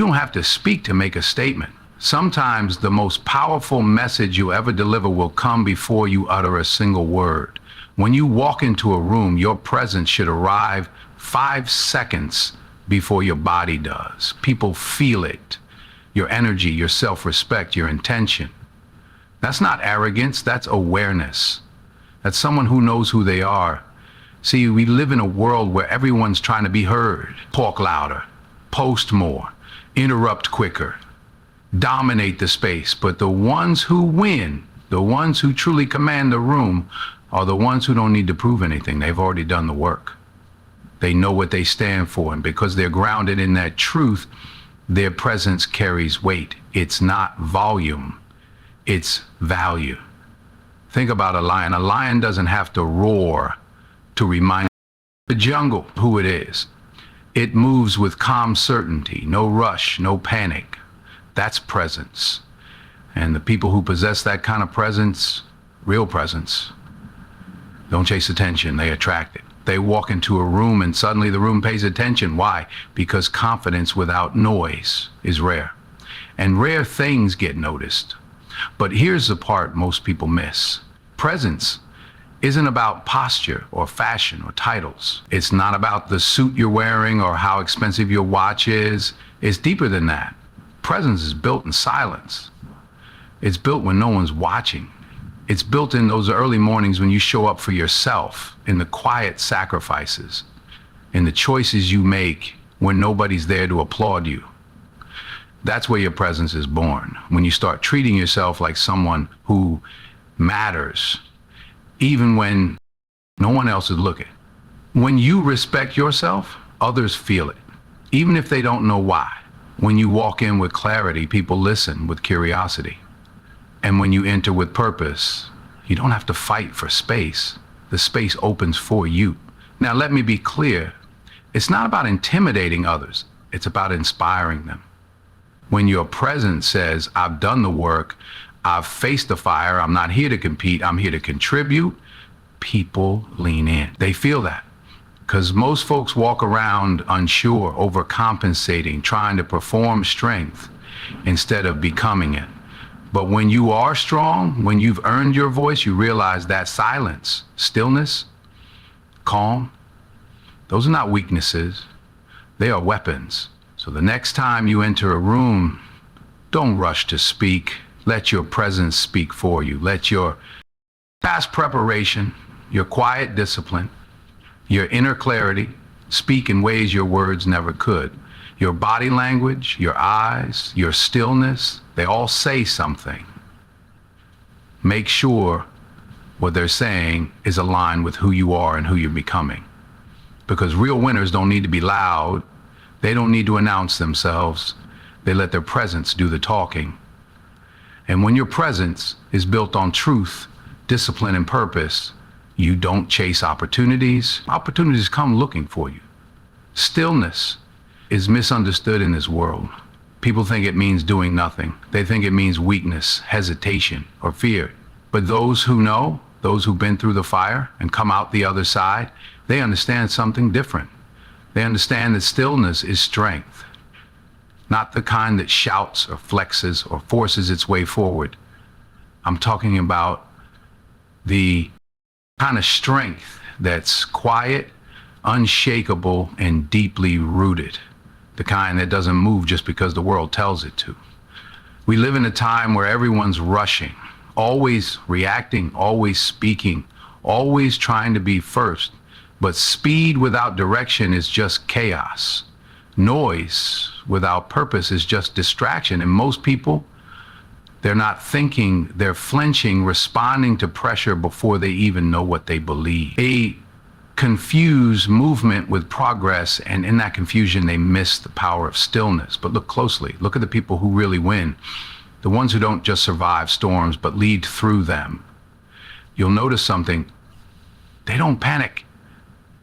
don't have to speak to make a statement. Sometimes the most powerful message you ever deliver will come before you utter a single word. When you walk into a room, your presence should arrive 5 seconds before your body does. People feel it. Your energy, your self-respect, your intention. That's not arrogance, that's awareness. That's someone who knows who they are. See, we live in a world where everyone's trying to be heard. Talk louder, post more, interrupt quicker, dominate the space. But the ones who win, the ones who truly command the room, are the ones who don't need to prove anything. They've already done the work. They know what they stand for, and because they're grounded in that truth, their presence carries weight. It's not volume, it's value. Think about a lion. A lion doesn't have to roar to remind the jungle who it is. It moves with calm certainty, no rush, no panic. That's presence. And the people who possess that kind of presence, real presence, don't chase attention, they attract it. They walk into a room and suddenly the room pays attention. Why? Because confidence without noise is rare. And rare things get noticed. But here's the part most people miss. Presence isn't about posture or fashion or titles. It's not about the suit you're wearing or how expensive your watch is. It's deeper than that. Presence is built in silence. It's built when no one's watching. It's built in those early mornings when you show up for yourself, in the quiet sacrifices, in the choices you make when nobody's there to applaud you. That's where your presence is born, when you start treating yourself like someone who matters, even when no one else is looking. When you respect yourself, others feel it, even if they don't know why. When you walk in with clarity, people listen with curiosity. And when you enter with purpose, you don't have to fight for space. The space opens for you. Now, let me be clear. It's not about intimidating others. It's about inspiring them. When your presence says, I've done the work, I've faced the fire, I'm not here to compete, I'm here to contribute, people lean in. They feel that. Because most folks walk around unsure, overcompensating, trying to perform strength instead of becoming it. But when you are strong, when you've earned your voice, you realize that silence, stillness, calm, those are not weaknesses. They are weapons. So the next time you enter a room, don't rush to speak. Let your presence speak for you. Let your past preparation, your quiet discipline, your inner clarity speak in ways your words never could. Your body language, your eyes, your stillness, they all say something. Make sure what they're saying is aligned with who you are and who you're becoming. Because real winners don't need to be loud. They don't need to announce themselves. They let their presence do the talking. And when your presence is built on truth, discipline, and purpose, you don't chase opportunities. Opportunities come looking for you. Stillness is misunderstood in this world. People think it means doing nothing. They think it means weakness, hesitation, or fear. But those who know, those who've been through the fire and come out the other side, they understand something different. They understand that stillness is strength, not the kind that shouts or flexes or forces its way forward. I'm talking about the kind of strength that's quiet, unshakable, and deeply rooted. The kind that doesn't move just because the world tells it to. We live in a time where everyone's rushing, always reacting, always speaking, always trying to be first. But speed without direction is just chaos. Noise without purpose is just distraction. And most people, they're not thinking, they're flinching, responding to pressure before they even know what they believe. They confuse movement with progress, and in that confusion, they miss the power of stillness. But look closely. Look at the people who really win. The ones who don't just survive storms, but lead through them. You'll notice something. They don't panic.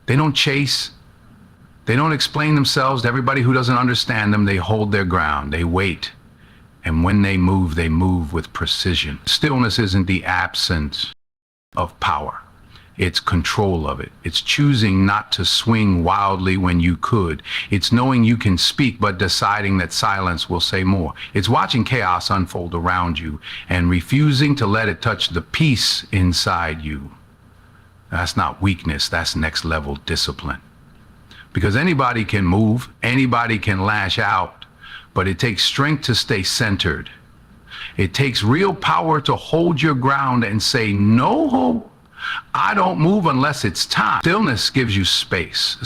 They don't chase. They don't explain themselves to everybody who doesn't understand them. They hold their ground. They wait. And when they move with precision. Stillness isn't the absence of power. It's control of it. It's choosing not to swing wildly when you could. It's knowing you can speak, but deciding that silence will say more. It's watching chaos unfold around you and refusing to let it touch the peace inside you. That's not weakness. That's next level discipline. Because anybody can move, anybody can lash out, but it takes strength to stay centered. It takes real power to hold your ground and say, no, I don't move unless it's time. Stillness gives you space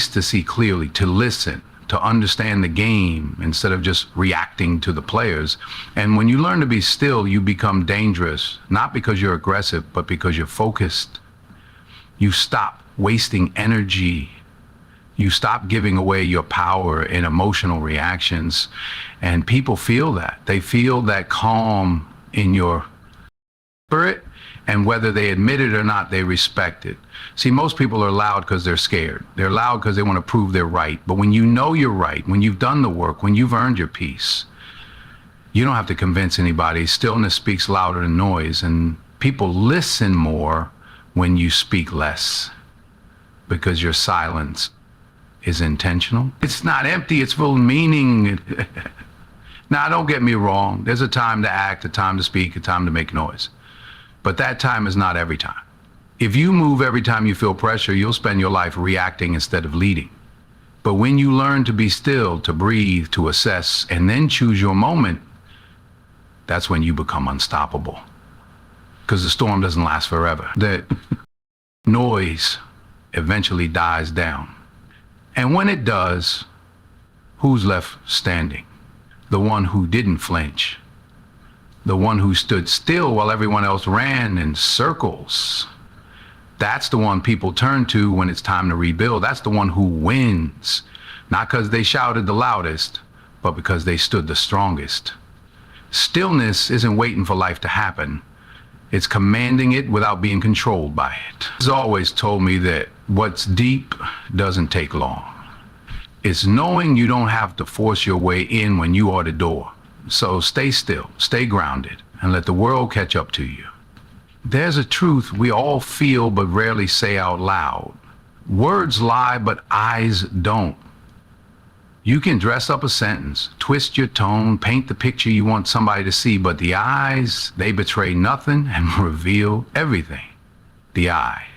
to see clearly, to listen, to understand the game instead of just reacting to the players. And when you learn to be still, you become dangerous, not because you're aggressive, but because you're focused. You stop wasting energy. You stop giving away your power in emotional reactions. And people feel that. They feel that calm in your spirit. And whether they admit it or not, they respect it. See, most people are loud because they're scared. They're loud because they want to prove they're right. But when you know you're right, when you've done the work, when you've earned your peace, you don't have to convince anybody. Stillness speaks louder than noise. And people listen more when you speak less, because your silence is intentional. It's not empty, it's full of meaning. Now, don't get me wrong. There's a time to act, a time to speak, a time to make noise. But that time is not every time. If you move every time you feel pressure, you'll spend your life reacting instead of leading. But when you learn to be still, to breathe, to assess, and then choose your moment, that's when you become unstoppable. Because the storm doesn't last forever. The noise eventually dies down. And when it does, who's left standing? The one who didn't flinch. The one who stood still while everyone else ran in circles. That's the one people turn to when it's time to rebuild. That's the one who wins. Not because they shouted the loudest, but because they stood the strongest. Stillness isn't waiting for life to happen. It's commanding it without being controlled by it. He's always told me that what's deep doesn't take long. It's knowing you don't have to force your way in when you are the door. So stay still, stay grounded, and let the world catch up to you. There's a truth we all feel but rarely say out loud. Words lie, but eyes don't. You can dress up a sentence, twist your tone, paint the picture you want somebody to see, but the eyes, they betray nothing and reveal everything. The eye.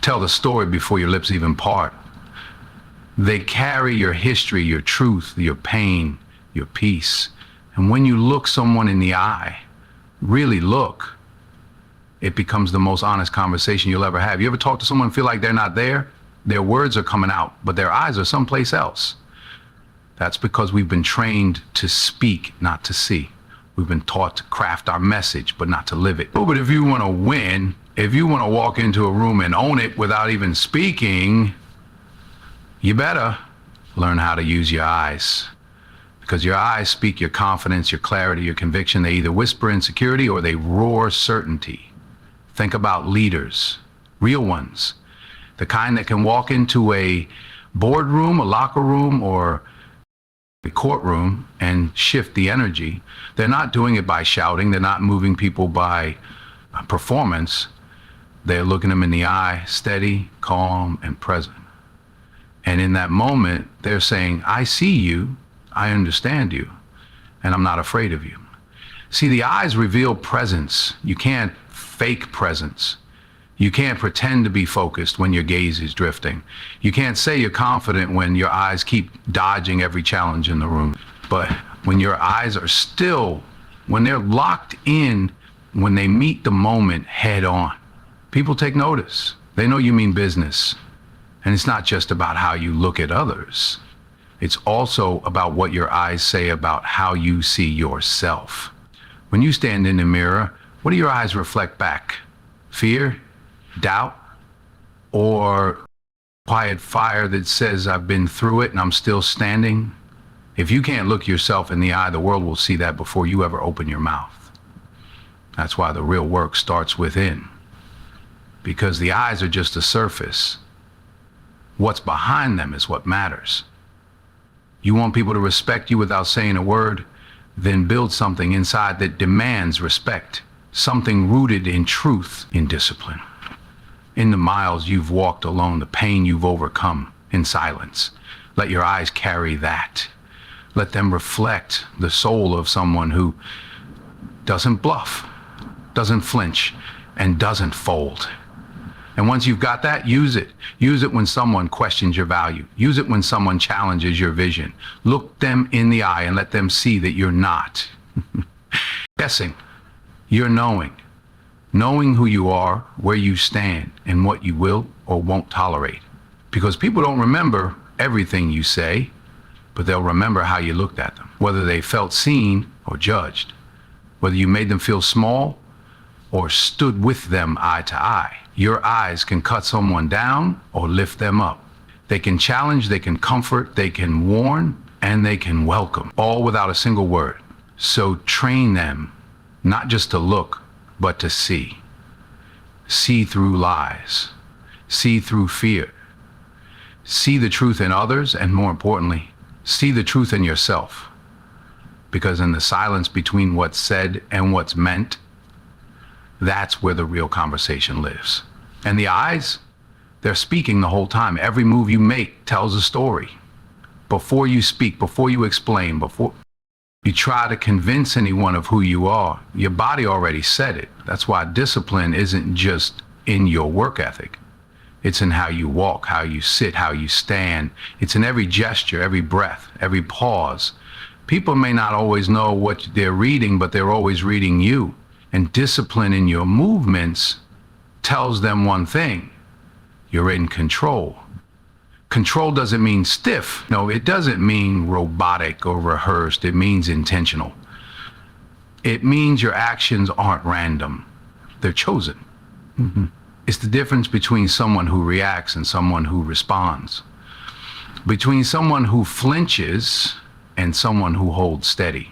Tell the story before your lips even part. They carry your history, your truth, your pain, your peace. And when you look someone in the eye, really look, it becomes the most honest conversation you'll ever have. You ever talk to someone and feel like they're not there? Their words are coming out, but their eyes are someplace else. That's because we've been trained to speak, not to see. We've been taught to craft our message, but not to live it. Oh, but if you want to win, if you want to walk into a room and own it without even speaking, you better learn how to use your eyes. Because your eyes speak your confidence, your clarity, your conviction. They either whisper insecurity or they roar certainty. Think about leaders, real ones. The kind that can walk into a boardroom, a locker room, or a courtroom and shift the energy. They're not doing it by shouting. They're not moving people by performance. They're looking them in the eye, steady, calm, and present. And in that moment, they're saying, I see you, I understand you, and I'm not afraid of you. See, the eyes reveal presence. You can't fake presence. You can't pretend to be focused when your gaze is drifting. You can't say you're confident when your eyes keep dodging every challenge in the room. But when your eyes are still, when they're locked in, when they meet the moment head on, people take notice. They know you mean business. And it's not just about how you look at others. It's also about what your eyes say about how you see yourself. When you stand in the mirror, what do your eyes reflect back? Fear? Doubt? Or quiet fire that says, I've been through it and I'm still standing? If you can't look yourself in the eye, the world will see that before you ever open your mouth. That's why the real work starts within. Because the eyes are just the surface. What's behind them is what matters. You want people to respect you without saying a word? Then build something inside that demands respect. Something rooted in truth, in discipline. in the miles you've walked alone, the pain you've overcome in silence. Let your eyes carry that. Let them reflect the soul of someone who doesn't bluff, doesn't flinch, and doesn't fold. And once you've got that, use it. Use it when someone questions your value. Use it when someone challenges your vision. Look them in the eye and let them see that you're not guessing. You're knowing. Knowing who you are, where you stand, and what you will or won't tolerate. Because people don't remember everything you say, but they'll remember how you looked at them, whether they felt seen or judged, whether you made them feel small or stood with them eye to eye. Your eyes can cut someone down or lift them up. They can challenge, they can comfort, they can warn, and they can welcome, all without a single word. So train them, not just to look, but to see. See through lies. See through fear. See the truth in others, and more importantly, see the truth in yourself. Because in the silence between what's said and what's meant, that's where the real conversation lives. And the eyes, they're speaking the whole time. Every move you make tells a story. Before you speak, before you explain, before you try to convince anyone of who you are, your body already said it. That's why discipline isn't just in your work ethic. It's in how you walk, how you sit, how you stand. It's in every gesture, every breath, every pause. People may not always know what they're reading, but they're always reading you. And discipline in your movements tells them one thing: you're in control. Control doesn't mean stiff. No, it doesn't mean robotic or rehearsed. It means intentional. It means your actions aren't random. They're chosen. Mm-hmm. It's the difference between someone who reacts and someone who responds. Between someone who flinches and someone who holds steady.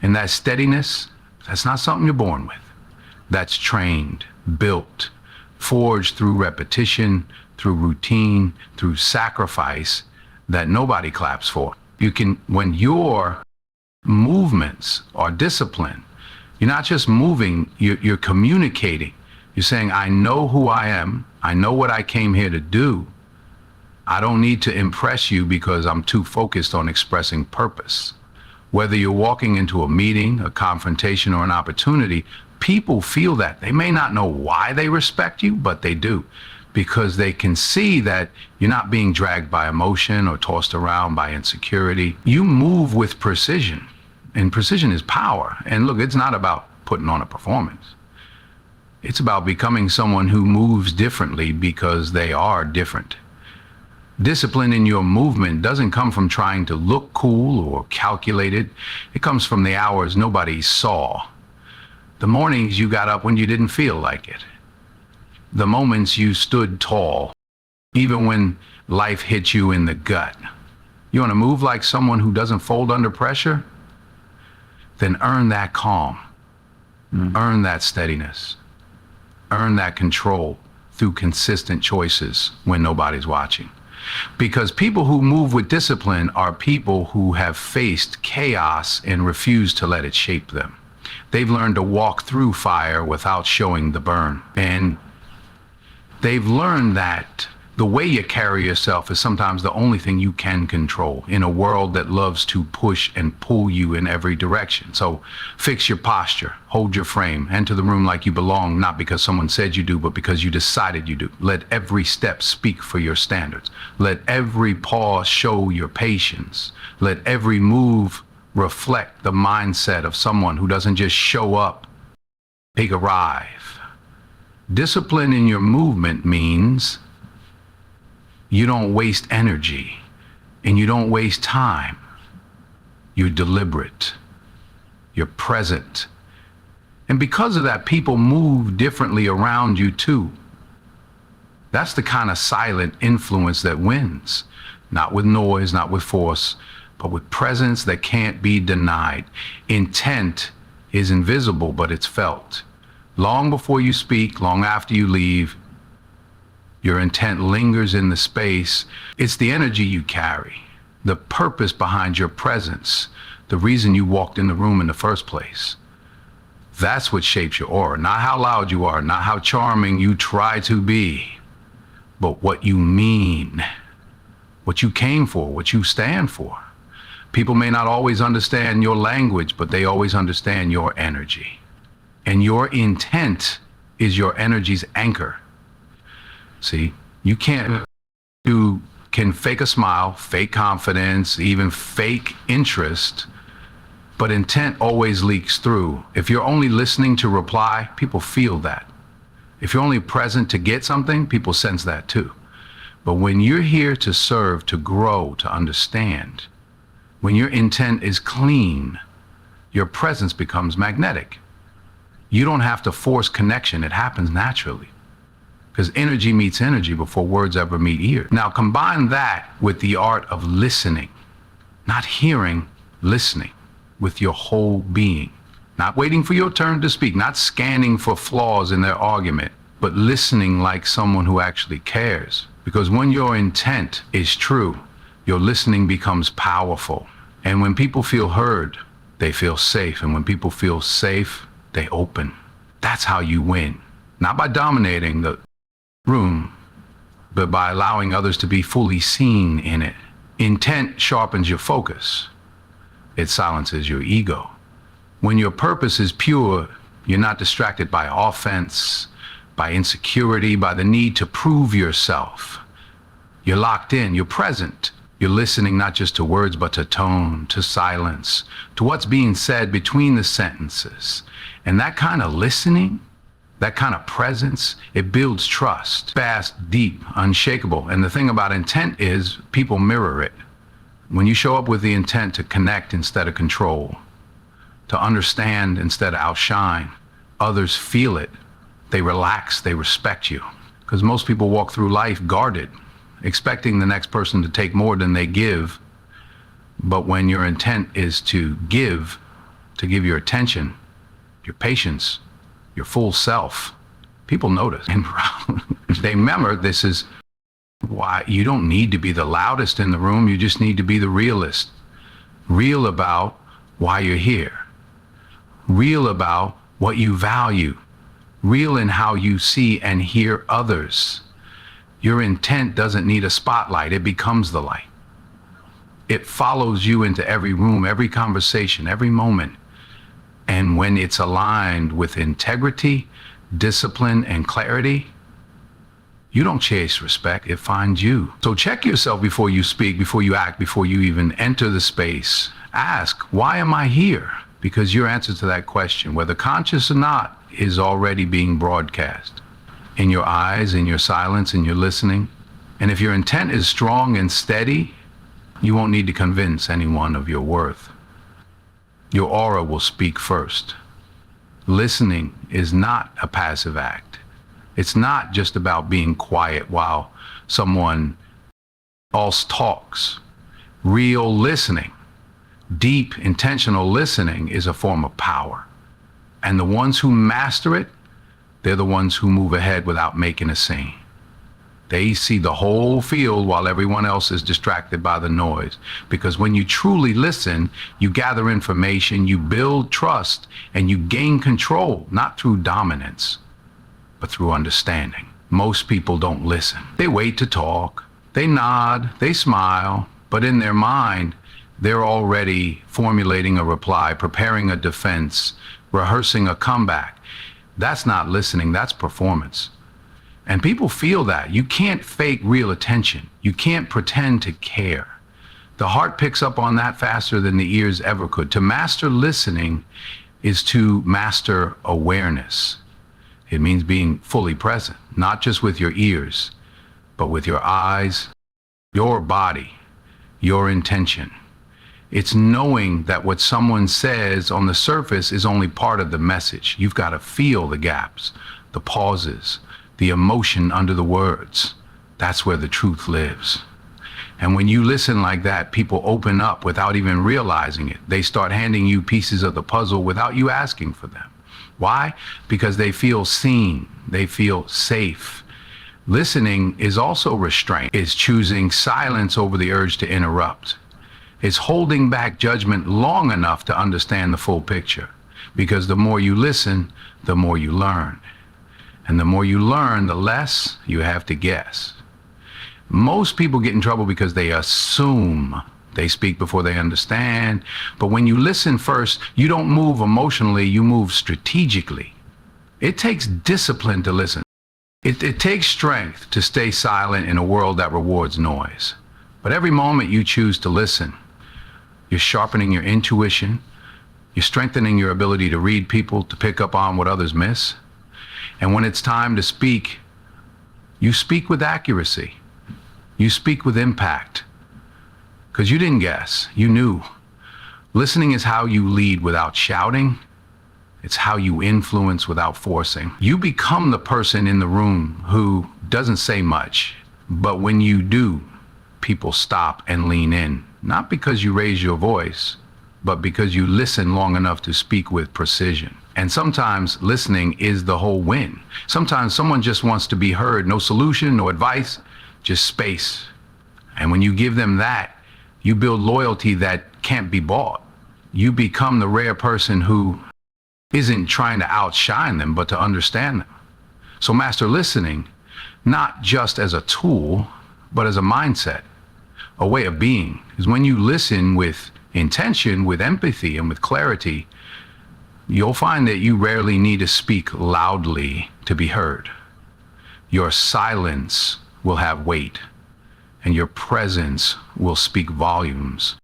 And that steadiness, that's not something you're born with. That's trained, built, forged through repetition, through routine, through sacrifice that nobody claps for. You can, when your movements are disciplined, you're not just moving, you're communicating. You're saying, I know who I am. I know what I came here to do. I don't need to impress you because I'm too focused on expressing purpose. Whether you're walking into a meeting, a confrontation, or an opportunity, people feel that. They may not know why they respect you, but they do, because they can see that you're not being dragged by emotion or tossed around by insecurity. You move with precision, and precision is power. And look, it's not about putting on a performance. It's about becoming someone who moves differently because they are different. Discipline in your movement doesn't come from trying to look cool or calculated. It comes from the hours nobody saw. The mornings you got up when you didn't feel like it. The moments you stood tall, even when life hit you in the gut. You want to move like someone who doesn't fold under pressure? Then earn that calm. Earn that steadiness. Earn that control through consistent choices when nobody's watching. Because people who move with discipline are people who have faced chaos and refuse to let it shape them. They've learned to walk through fire without showing the burn. And they've learned that the way you carry yourself is sometimes the only thing you can control in a world that loves to push and pull you in every direction. So fix your posture, hold your frame, enter the room like you belong, not because someone said you do, but because you decided you do. Let every step speak for your standards. Let every pause show your patience. Let every move reflect the mindset of someone who doesn't just show up, they arrive. Discipline in your movement means you don't waste energy and you don't waste time. You're deliberate. You're present. And because of that, people move differently around you too. That's the kind of silent influence that wins. Not with noise, not with force, but with presence that can't be denied. Intent is invisible, but it's felt. Long before you speak, long after you leave, your intent lingers in the space. It's the energy you carry, the purpose behind your presence, the reason you walked in the room in the first place. That's what shapes your aura, not how loud you are, not how charming you try to be, but what you mean, what you came for, what you stand for. People may not always understand your language, but they always understand your energy. And your intent is your energy's anchor. See, you can fake a smile, fake confidence, even fake interest, but intent always leaks through. If you're only listening to reply, people feel that. If you're only present to get something, people sense that too. But when you're here to serve, to grow, to understand, when your intent is clean, your presence becomes magnetic. You don't have to force connection. It happens naturally. Because energy meets energy before words ever meet ears. Now combine that with the art of listening, not hearing, listening with your whole being, not waiting for your turn to speak, not scanning for flaws in their argument, but listening like someone who actually cares. Because when your intent is true, your listening becomes powerful. And when people feel heard, they feel safe. And when people feel safe, they open. That's how you win. Not by dominating the room, but by allowing others to be fully seen in it. Intent sharpens your focus. It silences your ego. When your purpose is pure, you're not distracted by offense, by insecurity, by the need to prove yourself. You're locked in, you're present. You're listening not just to words, but to tone, to silence, to what's being said between the sentences. And that kind of listening, that kind of presence, it builds trust. Fast, deep, unshakable. And the thing about intent is people mirror it. When you show up with the intent to connect instead of control, to understand instead of outshine, others feel it. They relax, they respect you. Because most people walk through life guarded, expecting the next person to take more than they give. But when your intent is to give your attention, your patience, your full self, people notice. And they remember this is why you don't need to be the loudest in the room. You just need to be the realist. Real about why you're here. Real about what you value. Real in how you see and hear others. Your intent doesn't need a spotlight. It becomes the light. It follows you into every room, every conversation, every moment. And when it's aligned with integrity, discipline, and clarity, you don't chase respect, it finds you. So check yourself before you speak, before you act, before you even enter the space. Ask, why am I here? Because your answer to that question, whether conscious or not, is already being broadcast. In your eyes, in your silence, in your listening. And if your intent is strong and steady, you won't need to convince anyone of your worth. Your aura will speak first. Listening is not a passive act. It's not just about being quiet while someone else talks. Real listening, deep, intentional listening is a form of power. And the ones who master it, they're the ones who move ahead without making a scene. They see the whole field while everyone else is distracted by the noise. Because when you truly listen, you gather information, you build trust, and you gain control, not through dominance, but through understanding. Most people don't listen. They wait to talk, they nod, they smile, but in their mind, they're already formulating a reply, preparing a defense, rehearsing a comeback. That's not listening, that's performance. And people feel that. You can't fake real attention. You can't pretend to care. The heart picks up on that faster than the ears ever could. To master listening is to master awareness. It means being fully present, not just with your ears, but with your eyes, your body, your intention. It's knowing that what someone says on the surface is only part of the message. You've got to feel the gaps, the pauses, the emotion under the words. That's where the truth lives. And when you listen like that, people open up without even realizing it. They start handing you pieces of the puzzle without you asking for them. Why? Because they feel seen, they feel safe. Listening is also restraint. It's choosing silence over the urge to interrupt. It's holding back judgment long enough to understand the full picture. Because the more you listen, the more you learn. And the more you learn, the less you have to guess. Most people get in trouble because they assume. They speak before they understand. But when you listen first, you don't move emotionally, you move strategically. It takes discipline to listen. It takes strength to stay silent in a world that rewards noise. But every moment you choose to listen, you're sharpening your intuition, you're strengthening your ability to read people, to pick up on what others miss. And when it's time to speak, you speak with accuracy. You speak with impact. Because you didn't guess, you knew. Listening is how you lead without shouting. It's how you influence without forcing. You become the person in the room who doesn't say much, but when you do, people stop and lean in. Not because you raise your voice, but because you listen long enough to speak with precision. And sometimes listening is the whole win. Sometimes someone just wants to be heard. No solution, no advice, just space. And when you give them that, you build loyalty that can't be bought. You become the rare person who isn't trying to outshine them, but to understand them. So master listening, not just as a tool, but as a mindset, a way of being. Because when you listen with intention, with empathy, and with clarity, you'll find that you rarely need to speak loudly to be heard. Your silence will have weight, and your presence will speak volumes.